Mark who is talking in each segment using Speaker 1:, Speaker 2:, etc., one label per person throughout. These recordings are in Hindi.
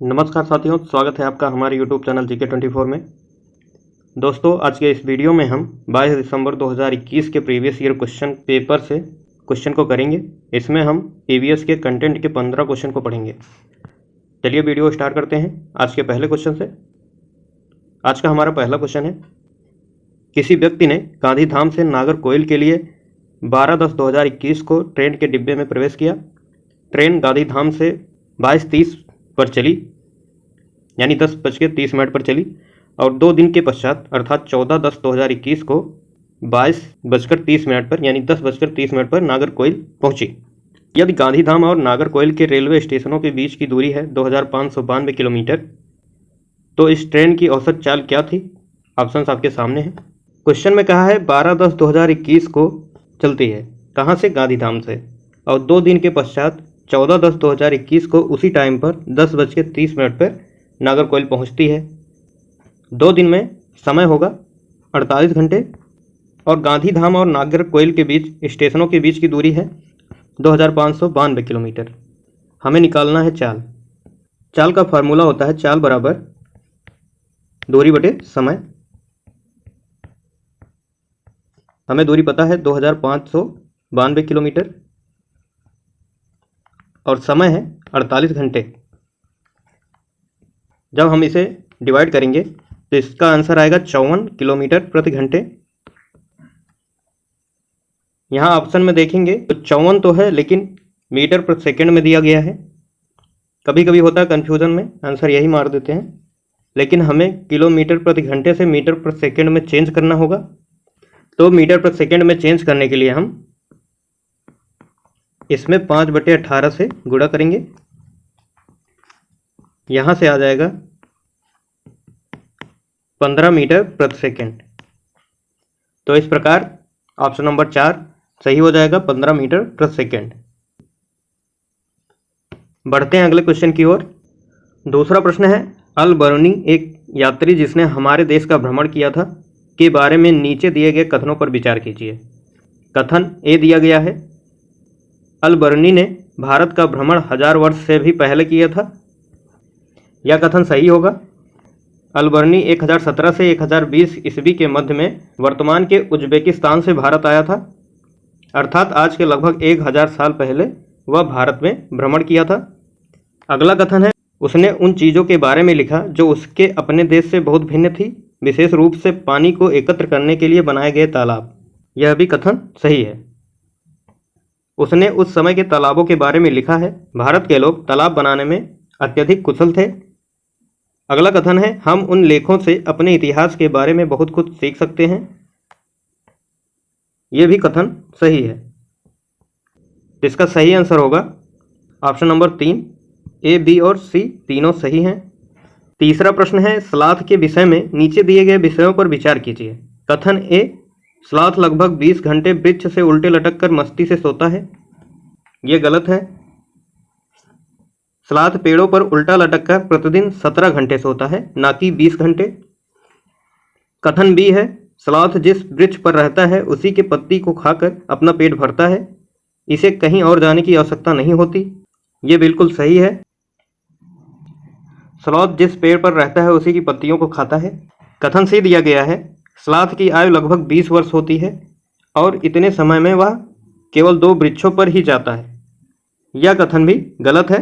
Speaker 1: नमस्कार साथियों, स्वागत है आपका हमारे YouTube चैनल GK24 में। दोस्तों, आज के इस वीडियो में हम 22 दिसंबर 2021 के प्रीवियस ईयर क्वेश्चन पेपर से क्वेश्चन को करेंगे। इसमें हम EVS के कंटेंट के 15 क्वेश्चन को पढ़ेंगे। चलिए वीडियो स्टार्ट करते हैं आज के पहले क्वेश्चन से। आज का हमारा पहला क्वेश्चन है, किसी व्यक्ति ने गांधीधाम से नागरकोइल के लिए 12/10/2021 को ट्रेन के डिब्बे में प्रवेश किया। ट्रेन गांधीधाम से 22:30 पर चली, यानी 10:30 पर चली और 2 दिन के पश्चात अर्थात 14/10/2021 को 22:30 पर यानी 10:30 पर नागरकोइल पहुंची। यदि गांधीधाम और नागरकोइल के रेलवे स्टेशनों के बीच की दूरी है 2592 किलोमीटर, तो इस ट्रेन की औसत चाल क्या थी? ऑप्शंस आपके सामने हैं। क्वेश्चन में कहा है 12/10/2021 को चलती है, कहाँ से? गांधीधाम से, और 2 दिन के पश्चात 14/10/2021 को उसी टाइम पर 10:30 पर नागरकोइल पहुंचती है। 2 दिन में समय होगा 48 घंटे और गांधीधाम और नागरकोइल के बीच स्टेशनों के बीच की दूरी है 2592 किलोमीटर। हमें निकालना है चाल। चाल का फार्मूला होता है चाल बराबर दूरी बटे समय। हमें दूरी पता है 2592 किलोमीटर और समय है 48 घंटे। जब हम इसे डिवाइड करेंगे तो इसका आंसर आएगा 54 किलोमीटर प्रति घंटे। यहाँ ऑप्शन में देखेंगे तो 54 तो है, लेकिन मीटर प्रति सेकंड में दिया गया है। कभी कभी होता है कन्फ्यूजन में, आंसर यही मार देते हैं, लेकिन हमें किलोमीटर प्रति घंटे से मीटर प्रति सेकंड में चेंज करना होगा। तो मीटर प्रति सेकंड में चेंज करने के लिए हम इसमें 5/18 से गुणा करेंगे। यहाँ से आ जाएगा 15 मीटर प्रति सेकंड। तो इस प्रकार ऑप्शन नंबर 4 सही हो जाएगा, 15 मीटर प्रति सेकंड। बढ़ते हैं अगले क्वेश्चन की ओर। दूसरा प्रश्न है, अल बर्नी एक यात्री जिसने हमारे देश का भ्रमण किया था के बारे में नीचे दिए गए कथनों पर विचार कीजिए। कथन ए दिया गया है, अल बर्नी ने भारत का भ्रमण 1000 वर्ष से भी पहले किया था। यह कथन सही होगा। अल बर्नी 1017 से 1020 ईस्वी के मध्य में वर्तमान के उज्बेकिस्तान से भारत आया था, अर्थात आज के लगभग 1000 साल पहले वह भारत में भ्रमण किया था। अगला कथन है, उसने उन चीज़ों के बारे में लिखा जो उसके अपने देश से बहुत भिन्न थी, विशेष रूप से पानी को एकत्र करने के लिए बनाए गए तालाब। यह भी कथन सही है। उसने उस समय के तालाबों के बारे में लिखा है। भारत के लोग तालाब बनाने में अत्यधिक कुशल थे। अगला कथन है, हम उन लेखों से अपने इतिहास के बारे में बहुत कुछ सीख सकते हैं। यह भी कथन सही है। इसका सही आंसर होगा ऑप्शन नंबर 3, ए, बी और सी तीनों सही हैं। तीसरा प्रश्न है, स्लॉथ के विषय में नीचे दिए गए विषयों पर विचार कीजिए। कथन ए, स्लॉथ लगभग 20 घंटे वृक्ष से उल्टे लटक कर मस्ती से सोता है। यह गलत है। स्लॉथ पेड़ों पर उल्टा लटक कर प्रतिदिन 17 घंटे सोता है, ना कि 20 घंटे। कथन बी है, स्लॉथ जिस वृक्ष पर रहता है उसी के पत्ती को खाकर अपना पेट भरता है, इसे कहीं और जाने की आवश्यकता नहीं होती। यह बिल्कुल सही है। स्लॉथ जिस पेड़ पर रहता है उसी की पत्तियों को खाता है। कथन सी दिया गया है, स्लॉथ की आयु लगभग 20 वर्ष होती है और इतने समय में वह केवल 2 वृक्षों पर ही जाता है। यह कथन भी गलत है।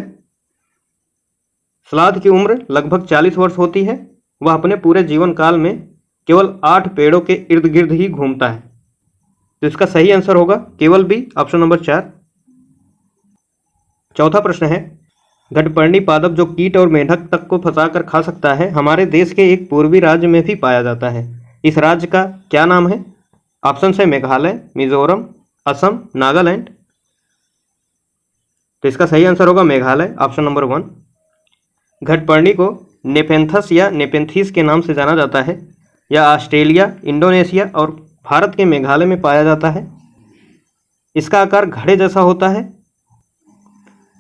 Speaker 1: स्लॉथ की उम्र लगभग 40 वर्ष होती है। वह अपने पूरे जीवन काल में केवल 8 पेड़ों के इर्द गिर्द ही घूमता है। तो इसका सही आंसर होगा केवल बी, ऑप्शन नंबर 4। चौथा प्रश्न है, घटपर्णी पादप जो कीट और मेंढक तक को फंसाकर खा सकता है, हमारे देश के एक पूर्वी राज्य में भी पाया जाता है। इस राज्य का क्या नाम है? ऑप्शन है मेघालय, मिजोरम, असम, नागालैंड। तो इसका सही आंसर होगा मेघालय, ऑप्शन नंबर 1। घटपर्णी को नेपेंथस या नेपेंथीस के नाम से जाना जाता है। यह ऑस्ट्रेलिया, इंडोनेशिया और भारत के मेघालय में पाया जाता है। इसका आकार घड़े जैसा होता है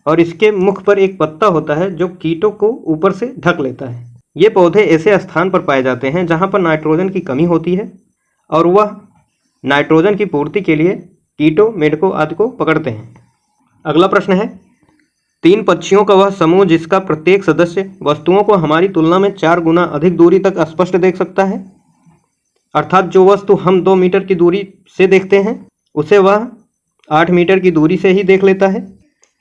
Speaker 1: और इसके मुख पर एक पत्ता होता है जो कीटों को ऊपर से ढक लेता है। ये पौधे ऐसे स्थान पर पाए जाते हैं जहां पर नाइट्रोजन की कमी होती है और वह नाइट्रोजन की पूर्ति के लिए कीटों, मेढकों आदि को पकड़ते हैं। अगला प्रश्न है, 3 पक्षियों का वह समूह जिसका प्रत्येक सदस्य वस्तुओं को हमारी तुलना में 4 गुना अधिक दूरी तक स्पष्ट देख सकता है। अर्थात जो वस्तु हम 2 मीटर की दूरी से देखते हैं उसे वह 8 मीटर की दूरी से ही देख लेता है।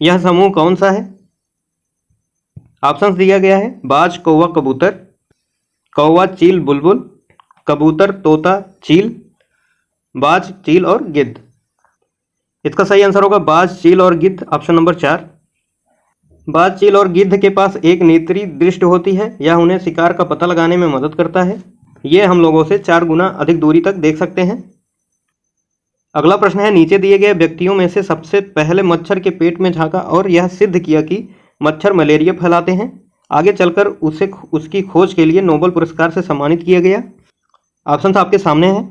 Speaker 1: यह समूह कौन सा है? ऑप्शन दिया गया है बाज, कौवा, कबूतर, कौवा, चील, बुलबुल, कबूतर, तोता, चील, बाज, चील और गिद्ध। इसका सही आंसर होगा बाज, चील और गिद्ध, ऑप्शन नंबर 4। बाज, चील और गिद्ध के पास एक नेत्री दृष्टि होती है। यह उन्हें शिकार का पता लगाने में मदद करता है। ये हम लोगों से 4 गुना अधिक दूरी तक देख सकते हैं। अगला प्रश्न है, नीचे दिए गए व्यक्तियों में से सबसे पहले मच्छर के पेट में झांका और यह सिद्ध किया कि मच्छर मलेरिया फैलाते हैं। आगे चलकर उसे उसकी खोज के लिए नोबेल पुरस्कार से सम्मानित किया गया। ऑप्शन आपके सामने है।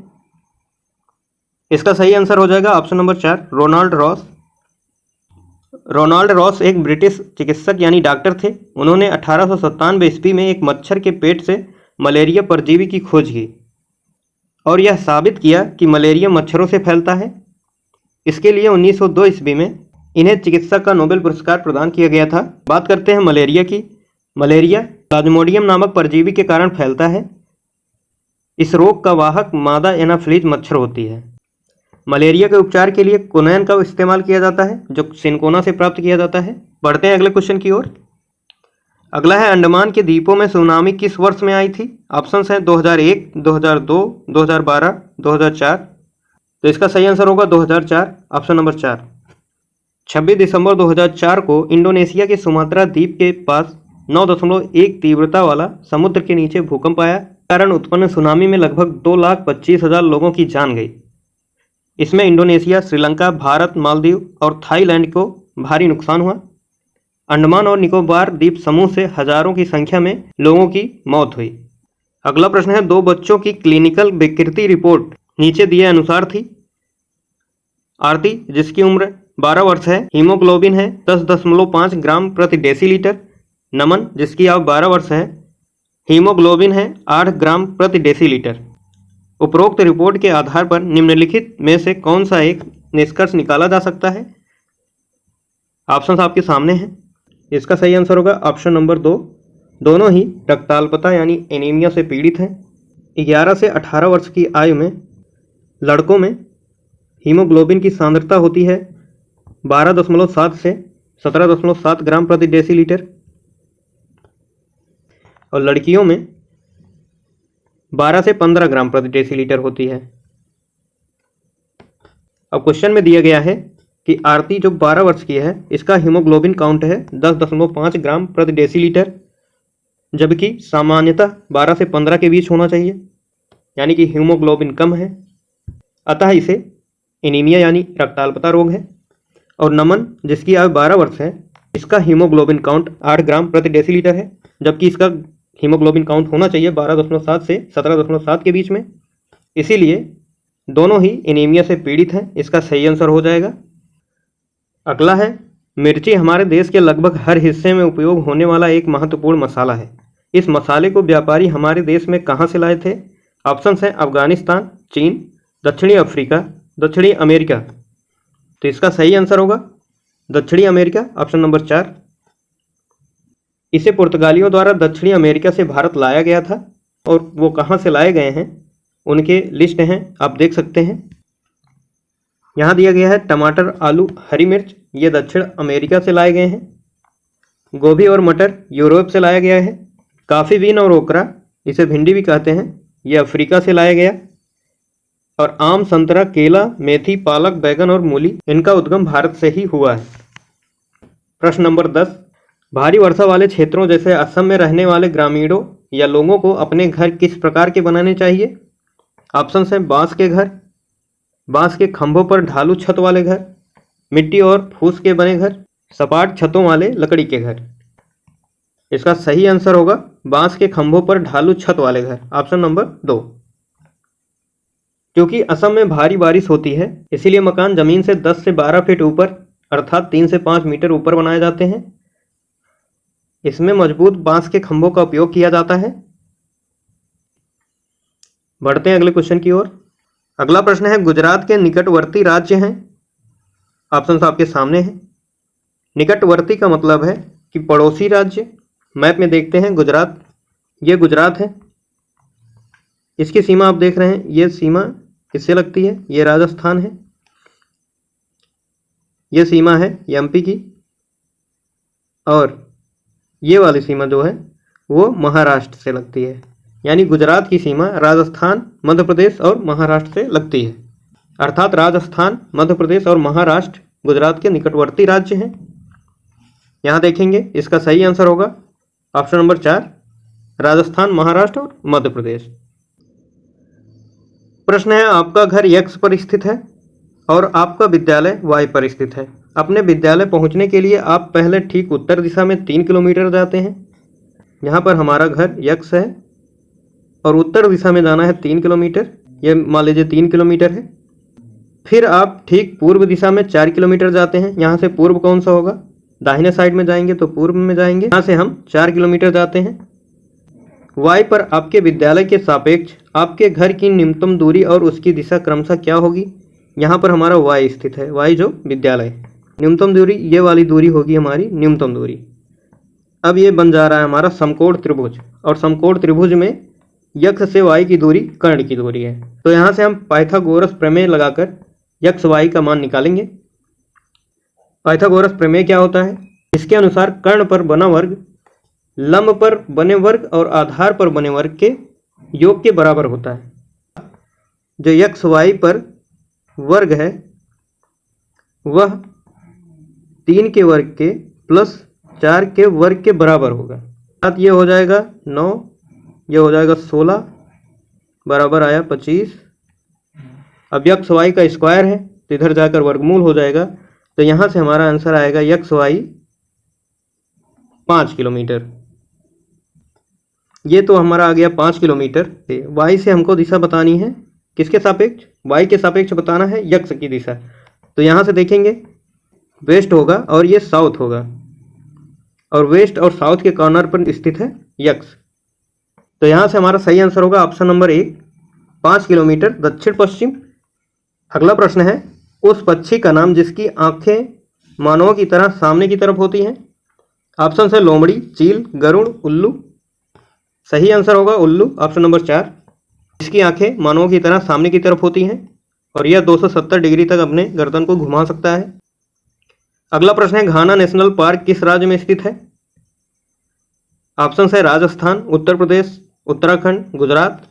Speaker 1: इसका सही आंसर हो जाएगा option number 4, Ronald Ross. Ronald Ross एक ब्रिटिश चिकित्सक यानी डॉक्टर थे। उन्होंने 1897 ईस्वी में एक मच्छर के पेट से मलेरिया परजीवी की खोज की और यह साबित किया कि मलेरिया मच्छरों से फैलता है। इसके लिए 1902 ईस्वी में इन्हें चिकित्सा का नोबेल पुरस्कार प्रदान किया गया था। बात करते हैं मलेरिया की। मलेरिया प्लाज्मोडियम नामक परजीवी के कारण फैलता है। इस रोग का वाहक मादा एनाफ्लीज मच्छर होती है। मलेरिया के उपचार के लिए क्विनोन का इस्तेमाल किया जाता है जो सिनकोना से प्राप्त किया जाता है। बढ़ते हैं अगले क्वेश्चन की ओर। अगला है, अंडमान के द्वीपों में सुनामी किस वर्ष में आई थी? ऑप्शंस हैं 2001, 2002, 2012, 2004। तो इसका सही आंसर होगा 2004, ऑप्शन नंबर 4। 26 दिसंबर 2004 को इंडोनेशिया के सुमात्रा द्वीप के पास 9.1 तीव्रता वाला समुद्र के नीचे भूकंप आया। कारण उत्पन्न सुनामी में लगभग 2,25,000 लोगों की जान गई। इसमें इंडोनेशिया, श्रीलंका, भारत, मालदीव और थाईलैंड को भारी नुकसान हुआ। अंडमान और निकोबार द्वीप समूह से हजारों की संख्या में लोगों की मौत हुई। अगला प्रश्न है, 2 बच्चों की क्लिनिकल विकृति रिपोर्ट नीचे दिए अनुसार थी। आरती जिसकी उम्र 12 वर्ष है, हीमोग्लोबिन है 10.5 ग्राम प्रति डेसीलीटर। नमन जिसकी आयु 12 वर्ष है, हीमोग्लोबिन है 8 ग्राम प्रति डेसीलीटर। उपरोक्त रिपोर्ट के आधार पर निम्नलिखित में से कौन सा एक निष्कर्ष निकाला जा सकता है? ऑप्शन आपके सामने हैं। इसका सही आंसर होगा ऑप्शन नंबर 2। दोनों ही रक्ताल्पता यानी एनीमिया से पीड़ित हैं। 11 से 18 वर्ष की आयु में लड़कों में हीमोग्लोबिन की सांद्रता होती है 12.7 से 17.7 ग्राम प्रति डेसीलीटर और लड़कियों में 12 से 15 ग्राम प्रति डेसीलीटर होती है। अब क्वेश्चन में दिया गया है कि आरती जो 12 वर्ष की है इसका हीमोग्लोबिन काउंट है 10.5 ग्राम प्रति डेसीलीटर, जबकि सामान्यतः 12 से 15 के बीच होना चाहिए, यानी कि हीमोग्लोबिन कम है, अतः इसे एनीमिया यानी रक्ताल्पता रोग है। और नमन जिसकी आयु 12 वर्ष है इसका हीमोग्लोबिन काउंट 8 ग्राम प्रति डेसीलीटर है, जबकि इसका हीमोग्लोबिन काउंट होना चाहिए 12.7 से 17.7 के बीच में। इसीलिए दोनों ही एनीमिया से पीड़ित हैं। इसका सही आंसर हो जाएगा। अगला है, मिर्ची हमारे देश के लगभग हर हिस्से में उपयोग होने वाला एक महत्वपूर्ण मसाला है। इस मसाले को व्यापारी हमारे देश में कहाँ से लाए थे? ऑप्शंस हैं अफगानिस्तान, चीन, दक्षिणी अफ्रीका, दक्षिणी अमेरिका। तो इसका सही आंसर होगा दक्षिणी अमेरिका, ऑप्शन नंबर 4। इसे पुर्तगालियों द्वारा दक्षिणी अमेरिका से भारत लाया गया था और वो कहाँ से लाए गए हैं उनके लिस्ट हैं, आप देख सकते हैं। यहाँ दिया गया है टमाटर, आलू, हरी मिर्च, ये दक्षिण अमेरिका से लाए गए हैं। गोभी और मटर यूरोप से लाया गया है। काफ़ी बीन और ओकरा, इसे भिंडी भी कहते हैं, ये अफ्रीका से लाया गया। और आम, संतरा, केला, मेथी, पालक, बैगन और मूली, इनका उद्गम भारत से ही हुआ है। प्रश्न नंबर 10, भारी वर्षा वाले क्षेत्रों जैसे असम में रहने वाले ग्रामीणों या लोगों को अपने घर किस प्रकार के बनाने चाहिए? ऑप्शन हैं बांस के घर, बांस के खंभों पर ढालू छत वाले घर, मिट्टी और फूस के बने घर, सपाट छतों वाले लकड़ी के घर। इसका सही आंसर होगा बांस के खंभों पर ढालू छत वाले घर, ऑप्शन नंबर 2। क्योंकि असम में भारी बारिश होती है इसीलिए मकान जमीन से 10 से 12 फीट ऊपर अर्थात 3 से 5 मीटर ऊपर बनाए जाते हैं। इसमें मजबूत बांस के खंभों का उपयोग किया जाता है। बढ़ते हैं अगले क्वेश्चन की ओर। अगला प्रश्न है, गुजरात के निकटवर्ती राज्य हैं। ऑप्शन आपके सामने हैं। निकटवर्ती का मतलब है कि पड़ोसी राज्य। मैप में देखते हैं गुजरात, ये गुजरात है, इसकी सीमा आप देख रहे हैं, ये सीमा किससे लगती है, ये राजस्थान है, ये सीमा है एमपी की, और ये वाली सीमा जो है वो महाराष्ट्र से लगती है। यानी गुजरात की सीमा राजस्थान, मध्य प्रदेश और महाराष्ट्र से लगती है। अर्थात राजस्थान, मध्य प्रदेश और महाराष्ट्र गुजरात के निकटवर्ती राज्य हैं। यहाँ देखेंगे इसका सही आंसर होगा ऑप्शन नंबर 4, राजस्थान, महाराष्ट्र और मध्य प्रदेश। प्रश्न है, आपका घर x पर स्थित है और आपका विद्यालय y पर स्थित है। अपने विद्यालय पहुंचने के लिए आप पहले ठीक उत्तर दिशा में 3 किलोमीटर जाते हैं। यहाँ पर हमारा घर x है और उत्तर दिशा में जाना है 3 किलोमीटर, ये मान लीजिए 3 किलोमीटर है। फिर आप ठीक पूर्व दिशा में 4 किलोमीटर जाते हैं। यहाँ से पूर्व कौन सा होगा, दाहिने साइड में जाएंगे तो पूर्व में जाएंगे, यहाँ से हम 4 किलोमीटर जाते हैं। y पर आपके विद्यालय के सापेक्ष आपके घर की न्यूनतम दूरी और उसकी दिशा क्रमशः क्या होगी। यहाँ पर हमारा y स्थित है, y जो विद्यालय, न्यूनतम दूरी ये वाली दूरी होगी हमारी न्यूनतम दूरी। अब ये बन जा रहा है हमारा समकोण त्रिभुज, और समकोण त्रिभुज में x से y की दूरी कर्ण की दूरी है। तो यहाँ से हम पाइथागोरस प्रमेय लगाकर x y का मान निकालेंगे। पाइथागोरस प्रमेय क्या होता है, इसके अनुसार कर्ण पर बना वर्ग लंब पर बने वर्ग और आधार पर बने वर्ग के योग के बराबर होता है। जो x y पर वर्ग है वह 3 के वर्ग के प्लस 4 के वर्ग के बराबर होगा। अर्थात ये हो जाएगा 9, ये हो जाएगा 16, बराबर आया 25। अब x y का स्क्वायर है तो इधर जाकर वर्गमूल हो जाएगा, तो यहाँ से हमारा आंसर आएगा x y 5 किलोमीटर। ये तो हमारा आ गया 5 किलोमीटर। y से हमको दिशा बतानी है, किसके सापेक्ष, y के सापेक्ष बताना है x की दिशा। तो यहाँ से देखेंगे वेस्ट होगा और ये साउथ होगा, और वेस्ट और साउथ के कॉर्नर पर स्थित है x। तो यहाँ से हमारा सही आंसर होगा ऑप्शन नंबर 1, 5 किलोमीटर दक्षिण पश्चिम। अगला प्रश्न है, उस पक्षी का नाम जिसकी आंखें मानव की तरह सामने की तरफ होती हैं। ऑप्शन है लोमड़ी, चील, गरुड़, उल्लू। सही आंसर होगा उल्लू, ऑप्शन नंबर 4। इसकी आंखें मानव की तरह सामने की तरफ होती हैं और यह 270 डिग्री तक अपने गर्दन को घुमा सकता है। अगला प्रश्न है, घाना नेशनल पार्क किस राज्य में स्थित है। ऑप्शन है राजस्थान, उत्तर प्रदेश, उत्तराखंड, गुजरात।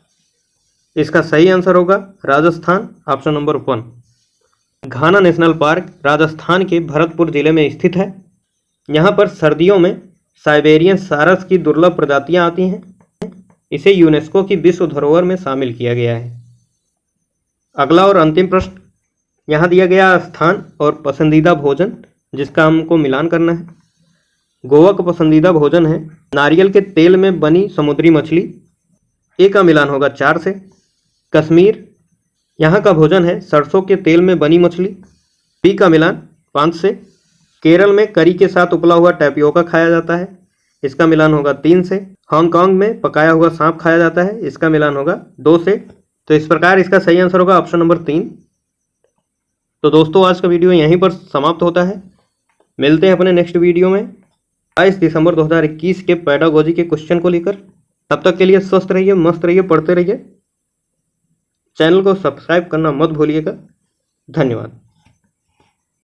Speaker 1: इसका सही आंसर होगा राजस्थान, ऑप्शन नंबर 1। घाना नेशनल पार्क राजस्थान के भरतपुर जिले में स्थित है। यहाँ पर सर्दियों में साइबेरियन सारस की दुर्लभ प्रजातियां आती हैं। इसे यूनेस्को की विश्व धरोहर में शामिल किया गया है। अगला और अंतिम प्रश्न, यहाँ दिया गया स्थान और पसंदीदा भोजन जिसका हमको मिलान करना है। गोवा का पसंदीदा भोजन है नारियल के तेल में बनी समुद्री मछली, ए का मिलान होगा 4 से। कश्मीर, यहाँ का भोजन है सरसों के तेल में बनी मछली, बी का मिलान 5 से। केरल में करी के साथ उपला हुआ टैपियोका खाया जाता है, इसका मिलान होगा 3 से। हांगकांग में पकाया हुआ सांप खाया जाता है, इसका मिलान होगा 2 से। तो इस प्रकार इसका सही आंसर होगा ऑप्शन नंबर 3। तो दोस्तों आज का वीडियो यहीं पर समाप्त होता है। मिलते हैं अपने नेक्स्ट वीडियो में 22 दिसंबर 2021 के पेडागोजी के क्वेश्चन को लेकर। तब तक के लिए स्वस्थ रहिए, मस्त रहिए, पढ़ते रहिए। चैनल को सब्सक्राइब करना मत भूलिएगा। धन्यवाद।